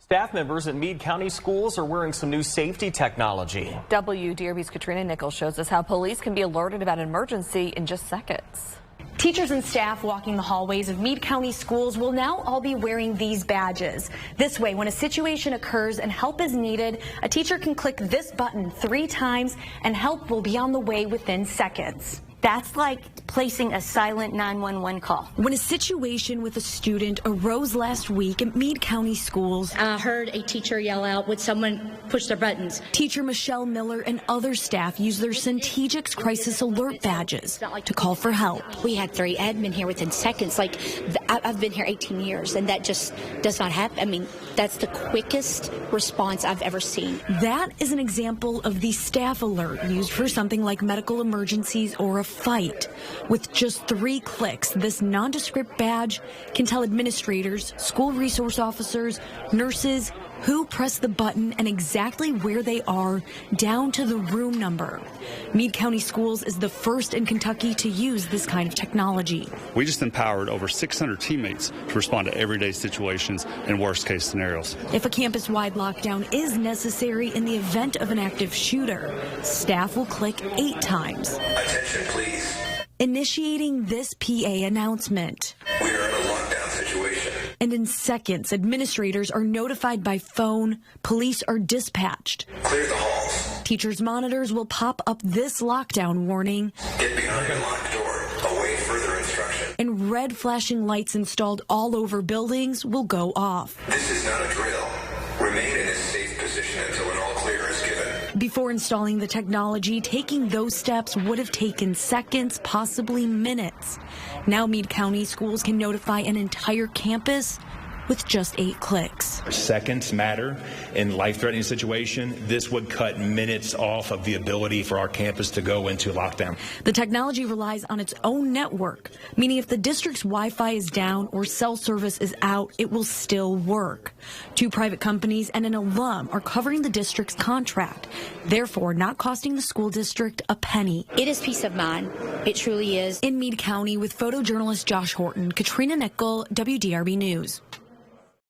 Staff members at Meade County Schools are wearing some new safety technology. WDRB's Katrina Nichols shows us how police can be alerted about an emergency in just seconds. Teachers and staff walking the hallways of Meade County Schools will now all be wearing these badges. This way, when a situation occurs and help is needed, a teacher can click this button 3 times and help will be on the way within seconds. That's like placing a silent 911 call. When a situation with a student arose last week at Meade County Schools, I heard a teacher yell out, "Would someone push their buttons?" Teacher Michelle Miller and other staff used their CENTEGIX CrisisAlert badges to call for help. We had 3 admin here within seconds. Like, I've been here 18 years, and that just does not happen. I mean, that's the quickest response I've ever seen. That is an example of the staff alert used for something like medical emergencies or a fight. With just 3 clicks, this nondescript badge can tell administrators, school resource officers, nurses who press the button and exactly where they are, down to the room number. Meade County Schools is the first in Kentucky to use this kind of technology. We just empowered over 600 teammates to respond to everyday situations and worst-case scenarios. If a campus-wide lockdown is necessary in the event of an active shooter, staff will click 8 times. Attention, please. Initiating this PA announcement. We are in a lockdown situation. And in seconds, administrators are notified by phone, police are dispatched. Clear the halls. Teachers' monitors will pop up this lockdown warning. Get behind a locked door. Await further instruction. And red flashing lights installed all over buildings will go off. This is not a drill. Remain in a safe position until an all clear is given. Before installing the technology, taking those steps would have taken seconds, possibly minutes. Now Meade County Schools can notify an entire campus with just 8 clicks. Seconds matter in life-threatening situation. This would cut minutes off of the ability for our campus to go into lockdown. The technology relies on its own network, meaning if the district's Wi-Fi is down or cell service is out, it will still work. 2 private companies and an alum are covering the district's contract, therefore not costing the school district a penny. It is peace of mind. It truly is. In Meade County with photojournalist Josh Horton, Katrina Nichols, WDRB News.